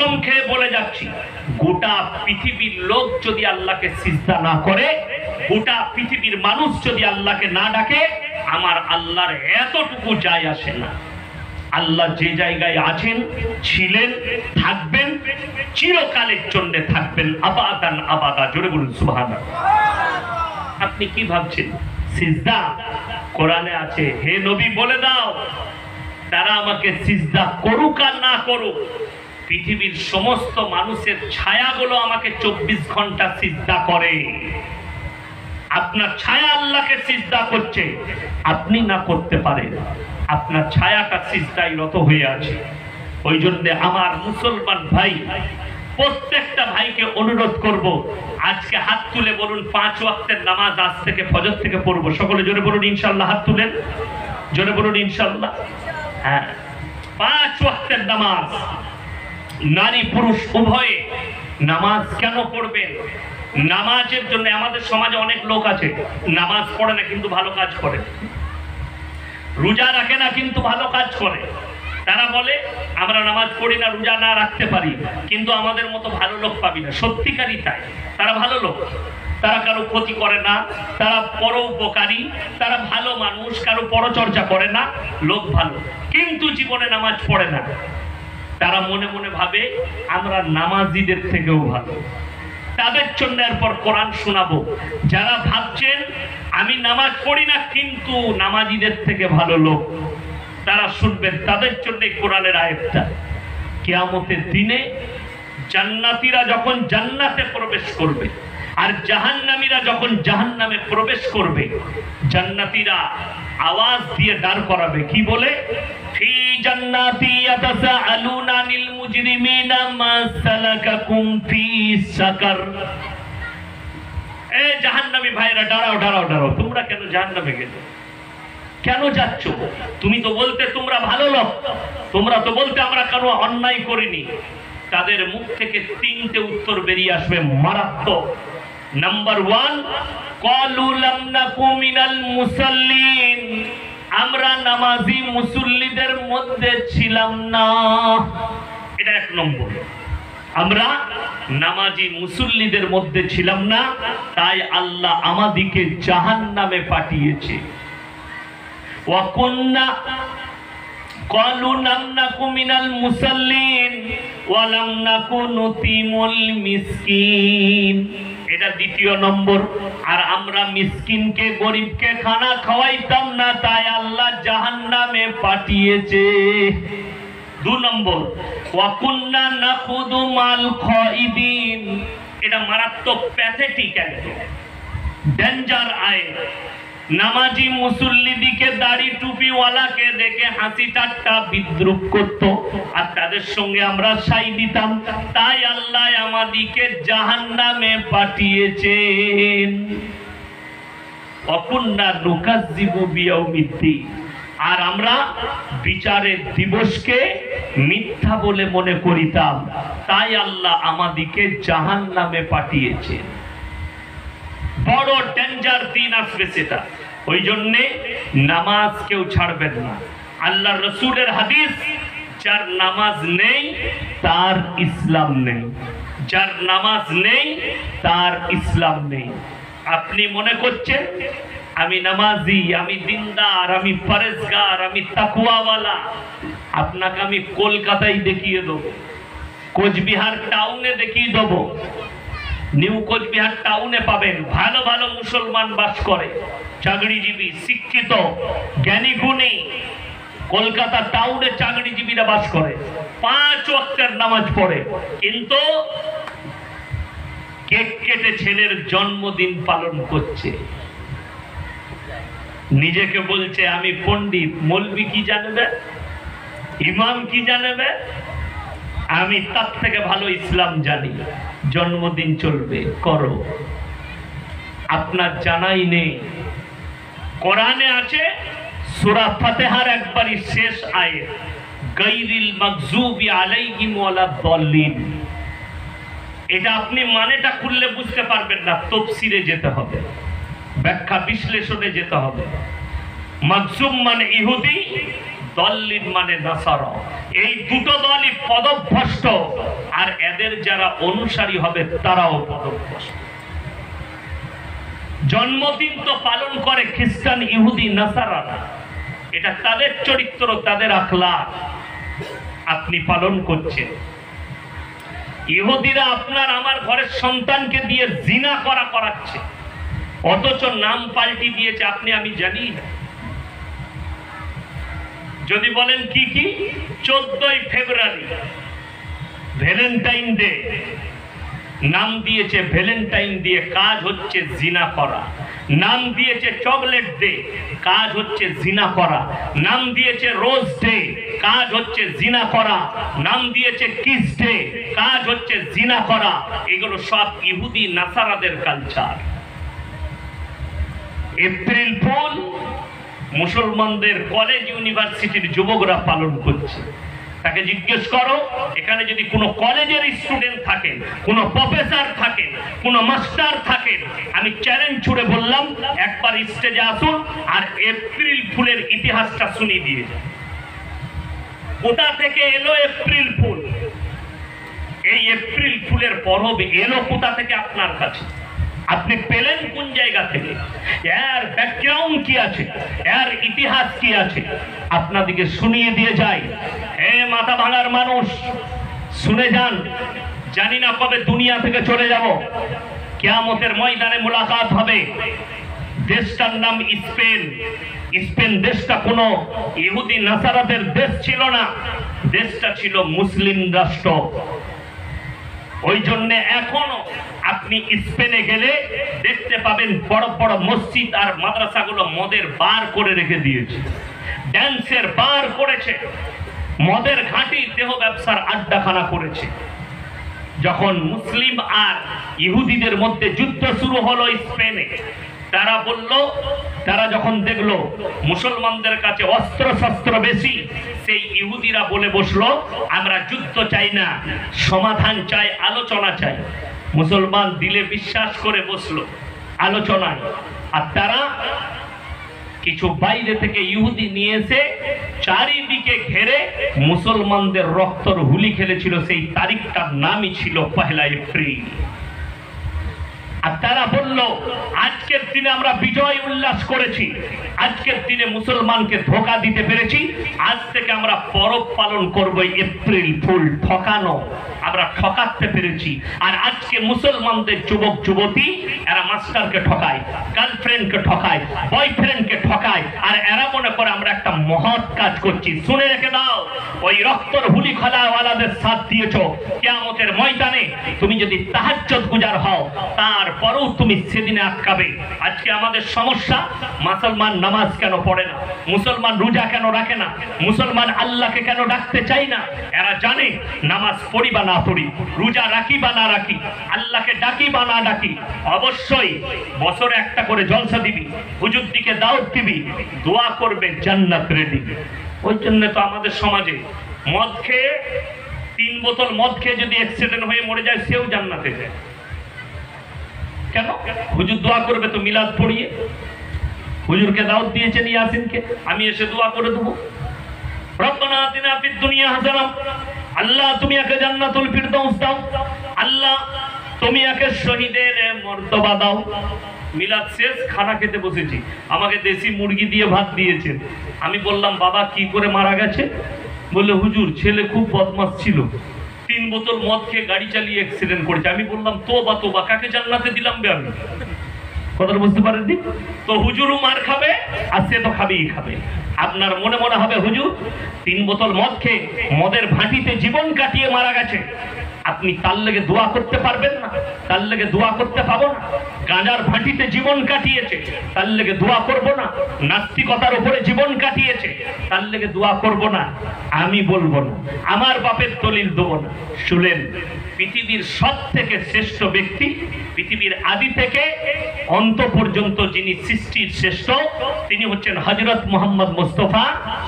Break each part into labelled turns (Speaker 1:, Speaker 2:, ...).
Speaker 1: কসম খেয়ে বলে যাচ্ছি, গোটা পৃথিবীর লোক যদি আল্লাহকে সিজদা না করে, গোটা পৃথিবীর মানুষ যদি আল্লাহকে না ডাকে, আমার আল্লাহর এতটুকু যায় আসে না। আল্লাহ যে জায়গায় আছেন, ছিলেন, থাকবেন, চিরকালের জন্য থাকবেন, আবাদান আবাদা। জোরে বলুন সুবহানাল্লাহ। আপনি কি ভাবছেন সিজদা কোরআনে আছে? হে নবী বলে দাও, তারা আমাকে সিজদা করুক আর না করুক, পৃথিবীর সমস্ত মানুষের ছায়াগুলো আমাকে 24 ঘন্টা সিজদা করে। আপনার ছায়া আল্লাহকে সিজদা করছে, আপনি না করতে পারেন, আপনার ছায়াটা সিজদায় রত হয়ে আছে। ওই জন্য আমার মুসলমান ভাই, প্রত্যেকটা ভাইকে অনুরোধ করব, আজকে হাত তুলে বলুন 5 ওয়াক্তের নামাজ আজ থেকে ফজর থেকে পড়বো। সকলে জোরে বলুন ইনশাআল্লাহ। হাত তুলেন, জোরে বলুন ইনশাআল্লাহ। হ্যাঁ, 5 ওয়াক্তের নামাজ, নারী পুরুষ উভয়ে নামাজ কেন পড়বেন? নামাজের জন্য আমাদের সমাজে অনেক লোক আছে নামাজ পড়ে না কিন্তু ভালো কাজ করে, রোজা রাখে না কিন্তু ভালো কাজ করে। তারা বলে আমরা নামাজ পড়ি না, রোজা না রাখতে পারি, কিন্তু আমাদের মতো ভালো লোক পাবি না। সত্যিকারই তাই, তারা ভালো লোক, তারা কারো ক্ষতি করে না, তারা পরোপকারী, তারা ভালো মানুষ, কারো পরচর্চা করে না, লোক ভালো, কিন্তু জীবনে নামাজ পড়ে না। তারা মনে মনে ভাবে আমরা নামাজিদের থেকেও ভালো। তাদের জন্য এরপর কোরআন শোনাবো। যারা ভাবছেন আমি নামাজ পড়ি না কিন্তু নামাজিদের থেকে ভালো লোক, তারা শুনবেন, তাদের জন্য কোরআনের আয়াতটা। কিয়ামতের দিনে জান্নাতীরা যখন জান্নাতে প্রবেশ করবে আর জাহান্নামীরা যখন জাহান্নামে প্রবেশ করবে, জান্নাতীরা আওয়াজ দিয়ে দাঁড় করাবে, কি বলে? ফি জান্নাতি ইয়াতাসাআলুনা আনিল মুজরিমিনা মা সালাকাকুম ফি সাকার। এই জাহান্নামী ভাইরা দাঁড়াও দাঁড়াও দাঁড়াও, তোমরা কেন জাহান্নামে গেলে? কেন যাচ্ছ? তুমি তো বলতে তোমরা ভালো লোক, তোমরা তো বলতে আমরা কেন অন্যায় করিনি। তাদের মুখ থেকে 3টে উত্তর বেরিয়ে আসবে মারাত্মক। নাম্বার 1, ক্বালু লাম নাকু মিনাল মুসাল্লিন, আমরা নামাজি মুসল্লিদের মধ্যে ছিলাম না। এটা 1 নম্বর, আমরা নামাজি মুসল্লিদের মধ্যে ছিলাম না, তাই আল্লাহ আমাদেরকে জাহান্নামে পাঠিয়েছে। ওয়া কুন্না ক্বালু লাম নাকু মিনাল মুসাল্লিন ওয়া লাম নাকু নুতিমুল মিসকিন, এটা 2 নম্বর। আর আমরা মিসকিনকে, গরিবকে খানা খাওয়াইতাম না, তাই আল্লাহ জাহান্নামে পাঠিয়েছে। 2 নম্বর, ওয়া কুন্না নাখুদু মাল খাইদিন, এটা মারাত্মক প্যাথেটিক, একদম ডেঞ্জার আয়াত। নামাজি মুসল্লিদিকে দাড়ি টুপিওয়ালাকে দেখে হাসি ঠাট্টা বিদ্রুপ করত, আর তাদের সঙ্গে আমরা সাই দিতাম, তাই আল্লাহ আমাদিকে জাহান্নামে পাঠিয়েছেন। অকুন্না নুকাজ্জিবু বিয়াউমিদ্দিন, আর আমরা বিচারের দিবসকে মিথ্যা বলে মনে করিতাম, তাই আল্লাহ আমাদিকে জাহান্নামে পাঠিয়েছেন। বড় ডেঞ্জার দিন আসবে সেটা। ওই জন্যে নামাজ কেউ ছাড়বেন না। আল্লাহ রসুলের হাদিস, যার নামাজ নেই তার ইসলাম নেই, যার নামাজ নেই তার ইসলাম নেই। আপনি মনে করছেন আমি নামাজি, আমি দিনদার, আমি পরেজগার, আমি তাকওয়াওয়ালা, আপনাকে আমি কলকাতায় দেখিয়ে দেবো, কোচবিহার টাউনে দেখিয়ে দেবো। নিউ কোচবিহার টাউনে পাবেন ভালো ভালো মুসলমান বাস করে, চাকরিজীবী, শিক্ষিত, জ্ঞানী গুণী। কলকাতা টাউনে চাকরিজীবীরা বাস করে, 5 ওয়াক্তের নামাজ পড়ে, কিন্তু কেক কেটে ছেলের জন্মদিন পালন করছে। নিজেকে বলছে আমি পণ্ডিত। মৌলবি কি জানবে, ইমাম কি জানবে? আমি তার থেকে ভালো ইসলাম জানি। জন্মদিন চলবে, করো, আপনার জানাই নেই। কোরআনে আছে সূরা ফাতিহার একবারই শেষ আয়াত, গায়রিল মাগযুবি আলাইহিম ওয়ালাদ-দাল্লিন। এটা আপনি মানেটা খুললে বুঝতে পারবেন না, তাফসীরে যেতে হবে, ব্যাখ্যা বিশ্লেষণে যেতে হবে। মাগযুব মানে ইহুদি, দাল্লিন মানে নাসারা। এই দুটো দলই পদভ্রষ্ট, আর এদের যারা অনুসারী হবে তারাও পদভ্রষ্ট। জন্মদিন তো পালন করে খ্রিস্টান, ইহুদি, নাসারারা, এটা তাদের চরিত্র, তাদের আখলাক, আপনি পালন করছেন। ইহুদিরা আপনার আমার ঘরের সন্তানকে দিয়ে জিনা করাচ্ছে, অথচ নাম পাল্টি দিয়েছে আপনি আমি জানি না। যদি বলেন কি কি, 14ই ফেব্রুয়ারি ভ্যালেন্টাইন ডে, নাম দিয়েছে ভ্যালেন্টাইন দিয়ে, কাজ হচ্ছে জিনা করা। নাম দিয়েছে চকলেট ডে, কাজ হচ্ছে জিনা করা। নাম দিয়েছে রোজ ডে, কাজ হচ্ছে জিনা করা। নাম দিয়েছে কিস ডে, কাজ হচ্ছে জিনা করা। এগুলো সব ইহুদি নাসারাদের কালচার। এপ্রিল ফুল মুসলমানদের কলেজ ইউনিভার্সিটির যুবকরা পালন করছে। তাকে জিজ্ঞেস করো, এখানে যদি কোনো কলেজের স্টুডেন্ট থাকেন, কোনো প্রফেসর থাকেন, কোনো মাস্টার থাকেন, আমি চ্যালেঞ্জ ছুড়ে বললাম একবার স্টেজে আসুন আর এপ্রিল ফুলের ইতিহাসটা শুনিয়ে দিয়ে যান। কোথা থেকে এলো এপ্রিল ফুল? এই এপ্রিল ফুলের পরব এলো কোথা থেকে আপনার কাছে? আপনি পেলেন কোন জায়গা থেকে? এর ব্যাকগ্রাউন্ড কি আছে, এর ইতিহাস কি আছে, আপনাদেরকে শুনিয়ে দিয়ে যায়। হে মাথা ভাঙার মানুষ, শুনে যান। জানি না কবে দুনিয়া থেকে চলে যাব, কিয়ামতের ময়দানে মুলাকাত হবে। দেশটার নাম স্পেন। স্পেন দেশটা কোনো ইহুদি নাসারাদের দেশ ছিল না, দেশটা ছিল মুসলিম রাষ্ট্র। ওই জন্য এখনো আপনি স্পেনে গেলে দেখতে পাবেন বড় বড় মসজিদ আর মাদ্রাসাগুলো মদের বার করে রেখে দিয়েছে, ড্যান্সের বার করেছে, মদের ঘাঁটি দেহ ব্যবসার আড্ডাখানা করেছে। যখন মুসলিম আর ইহুদিদের মধ্যে যুদ্ধ শুরু হলো স্পেনে, তারা বলল, তারা যখন দেখলো মুসলমানদের কাছে অস্ত্র শস্ত্র বেশি, সেই ইহুদিরা বলে বসলো আমরা যুদ্ধ চাই না, সমাধান চাই, আলোচনা চাই। মুসলমান দিলে বিশ্বাস করে বসলো আলোচনায়। আর তারা কিছু বাইরে থেকে ইহুদি নিয়ে এসে চারিদিকে ঘেরে মুসলমানদের রক্তর হুলি খেলেছিল। সেই তারিখটার নামই ছিল 1 এপ্রিল। আর তারা বলল আজকের দিনে আমরা বিজয় উল্লাস করেছি, আজকের দিনে মুসলমানকে ধোঁকা দিতে পেরেছি, আজ থেকে আমরা পরব পালন করব এপ্রিল ফুল। ঠকানো, আমরা ঠকাতে পেরেছি। আর আজকে মুসলমানদের যুবক যুবতী এরা মাস্টারকে ঠকায়, গার্লফ্রেন্ডকে ঠকায়, বয়ফ্রেন্ডকে ঠকায়, আর এরা মনে করে আমরা একটা মহৎ কাজ করছি। শুনে রেখে দাও, ওই রক্তর হুলি খেলাওয়ালাদের সাথ দিয়েছ, কিয়ামতের ময়দানে তুমি যদি তাহাজ্জুদ গুজার হও তারপরেও তুমি সেদিনে আটকাবে। আজকে আমাদের সমস্যা, মুসলমান নামাজ কেন পড়ে না, মুসলমান রোজা কেন রাখে না, মুসলমান আল্লাহকে কেন ডাকতে চাই না। এরা জানে নামাজ পড়ি বা না পড়ি, রোজা রাখি বা না রাখি, আল্লাহকে ডাকি বা না ডাকি, অবশ্যই বছরে একটা করে জলসা দিবি, হুজুর দিকে দাওয়াত দিবি, দোয়া করবে, জান্নাত রেডি। ওই জন্য তো আমাদের সমাজে মদ খেয়ে 3 বোতল মদ খেয়ে যদি অ্যাক্সিডেন্ট হয়ে মরে যায়, সেও জান্নাতে যায়। কেন? হুজুর দোয়া করবে তো মিলাদ পড়িয়ে। হুজুরকে দাওয়াত দিয়েছেন ইয়াসিনকে, আমি এসে দোয়া করে দেবো, রব্বানা আতিনা ফিদ দুনিয়া হাসানাহ, আল্লাহ তুমি একে জান্নাতুল ফিরদাউস দাও, আল্লাহ তুমি একে শহীদের মর্তবা দাও। মিলাদ শেষ, খানা খেতে বসেছি, আমাকে দেশি মুরগি দিয়ে ভাত দিয়েছেন। আমি বললাম বাবা কি করে মারা গেছে? বললে হুজুর ছেলে খুব বদমাশ ছিল, 3 বোতল মদ খেয়ে গাড়ি চালিয়ে অ্যাক্সিডেন্ট করেছে। আমি বললাম তোবা তোবা, কাকে জান্নাতে দিলাম বে আমি? কথাটা বুঝতে পারেননি তো? হুজুরও মার খাবে আর সে তো খাবেই খাবে। আপনার মনে মনে হবে হুজুর 3 বোতল মদ খেয়ে মদের ভাটিতে জীবন কাটিয়ে মারা গেছে, আপনি তার লেগে দোয়া করতে পারবেন না? তার লেগে দোয়া করতে পাবো না? গাঁজার ভাটিতে জীবন কাটিয়েছে, তার লেগে দোয়া করব না? নাস্তিকতার উপরে জীবন কাটিয়েছে, তার লেগে দোয়া করব না? আমি বলবো না, আমার বাপের দলিল দেবো না। শুনেন, পৃথিবীর সব থেকে শ্রেষ্ঠ ব্যক্তি, পৃথিবীর আদি থেকে অন্ত পর্যন্ত যিনি সৃষ্টির শ্রেষ্ঠ, তিনি হচ্ছেন হযরত মুহাম্মদ মুস্তাফা।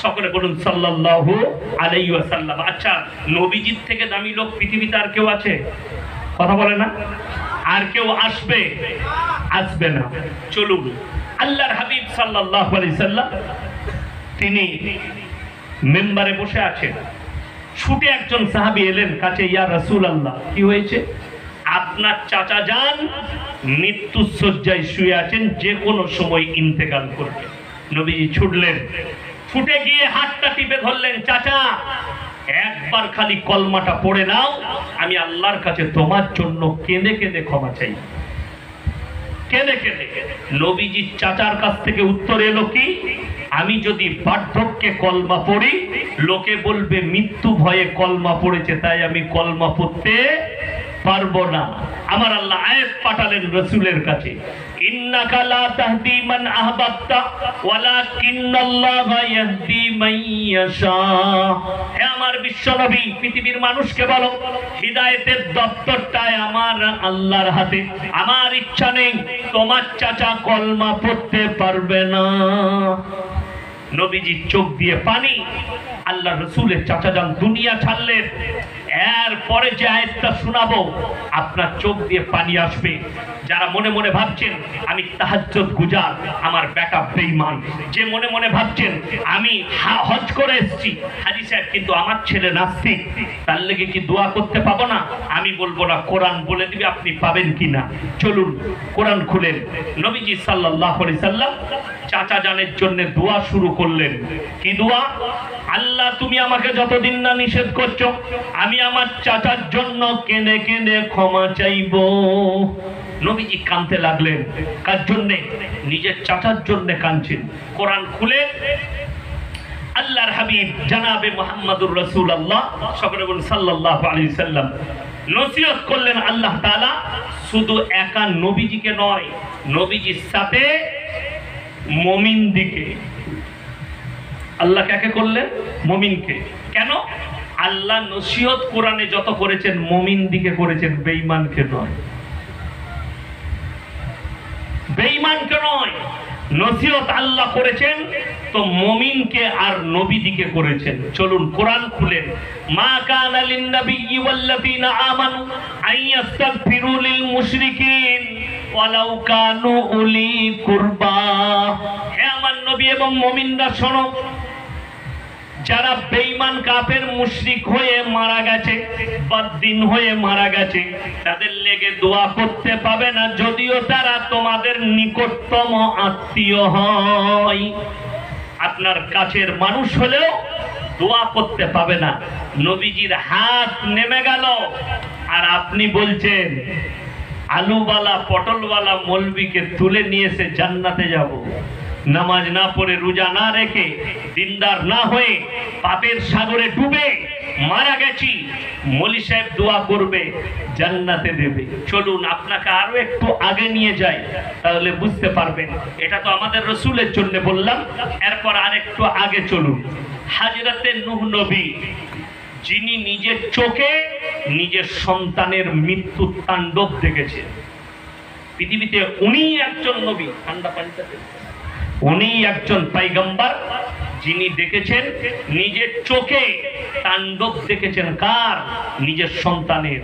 Speaker 1: সকলে বলুন সাল্লাল্লাহু আলাইহি ওয়াসাল্লাম। আচ্ছা, নবীজির থেকে দামি লোক পৃথিবীতে আর কেউ আছে? কথা বলে না? আর কেউ আসবে? আসবে না। চলুন, আল্লাহর হাবিব সাল্লাল্লাহু আলাইহি সাল্লাম তিনি মেম্বারে বসে আছেন, ছুটে একজন সাহাবী এলেন কাছে, ইয়া রাসূলুল্লাহ, কি হয়েছে? আপনার চাচা যান মৃত্যু শয্যায় শুয়ে আছেন, যে কোনো সময় ইন্তেকাল করবে। নবীজি ছুটলেন, ছুটে গিয়ে হাতটা টিপে ধরলেন, চাচা একবার খালি কলমাটা পড়ে নাও, আমি আল্লাহর কাছে তোমার জন্য কেঁদে কেঁদে ক্ষমা চাই। কেঁদে কেঁদে নবীজির চাচার কাছ থেকে উত্তর এলো কি, আমি যদি বার্ধক্যে কলমা পড়ি লোকে বলবে মৃত্যু ভয়ে কলমা পড়েছে, তাই আমি কলমা পড়তে পারবো না। আমার আল্লাহ আয়াত পাঠালেন রাসূলের কাছে, ইন্নাকা লা তাহদি মান আহবাবতা ওয়ালাকিন্নাল্লাহা ইয়াহদি মান ইয়াশা। হে আমার বিশ্বনবী, পৃথিবীর মানুষকে বলো হিদায়াতের দপ্তরটাই আমার আল্লাহর হাতে। আমার ইচ্ছা নেই তোমার চাচা কলমা পড়তে পারবে না। নবীজির চোখ দিয়ে পানি। আল্লাহ রাসূলের চাচা যান দুনিয়া ছাড়লেন। এরপরে যে আয়াতটা শোনাবো আপনার চোখ দিয়ে পানি আসবে। যারা মনে মনে ভাবছেন আমি তাহাজ্জুদ গুজার, আমার বেটা বেঈমান, যে মনে মনে ভাবছেন আমি হজ করে এসেছি হাজী সাহেব কিন্তু আমার ছেলে নাস্তিক, তার লেগে কি দোয়া করতে পাবো না? আমি বলবো না, কোরআন বলে দিবে আপনি পাবেন কিনা। চলুন কোরআন খুলেন। নবীজি সাল্লাল্লাহু আলাইহি সাল্লাম চাচা জানের জন্য দোয়া শুরু করলেন। কি দোয়া? আল্লাহ তুমি আমাকে যতদিন না নিষেধ করছো আমি আমার চাচার জন্য কেঁদে কেঁদে ক্ষমা চাইবো। নবীজি কাঁদতে লাগলেন। কার জন্যে? নিজের চাচার জন্য কাঁদছেন। কোরআন খুলে আল্লাহর হাবিব জনাবে মুহাম্মদুর রাসূলুল্লাহ সাল্লাল্লাহু আলাইহি সাল্লাম নসিহত করলেন। আল্লাহ তাআলা শুধু একা নবীজিকে নয়, নবীজির সাথে মুমিন দিকে। আল্লাহ কাকে করলেন? মুমিনকে। কেন? আল্লাহ নসিহত কোরআনে যত করেছেন মুমিন দিকে করেছেন, বেঈমানকে নয়। বেঈমানকে নয়, নসিহত আল্লাহ করেছেন তো মুমিনকে আর নবী দিকে করেছেন। চলুন কোরআন খুলেন। মা কানা লিন নাবিয়্যি ওয়াল্লাযীনা আমানু আইয়াস্তাগফিরু লিল মুশরিকিন ওয়ালাউ কানু উলি কুরবা। হে আমার নবী এবং মুমিনরা শোনো, যারা বেঈমান কাফের মুশরিক হয়ে মারা গেছে, বদ্দিন হয়ে মারা গেছে, তাদের লেগে দোয়া করতে পাবে না যদিও তারা তোমাদের নিকটতম আত্মীয় হয়। আপনার কাছের মানুষ হলেও দোয়া করতে পাবে না। নবীজির হাত নেমে গেল আর আপনি বলছেন আলুওয়ালা পটলওয়ালা মৌলবীকে তুলে নিয়েছে জান্নাতে যাব। নামাজ না পড়ে রোজা না রেখে দিনদার না হয়ে পাপের সাগরে ডুবে মারা গেছি, মলি সাহেব দোয়া করবে জান্নাতে দেবে। চলুন আপনাকে আরো একটু আগে নিয়ে যাই, তাহলে বুঝতে পারবেন। এটা তো আমাদের রাসূলের জন্য বললাম, এরপর আরেকটু আগে চলুন। হযরতে নূহ নবী, যিনি নিজের চোখে নিজের সন্তানের মৃত্যু তাণ্ডব দেখেছেন। পৃথিবীতে উনি একজন নবী, ঠান্ডা পানিতে উনি একজন পয়গম্বর যিনি দেখেছেন নিজের চোখে তাণ্ডব দেখেছেন। কার? নিজের সন্তানের।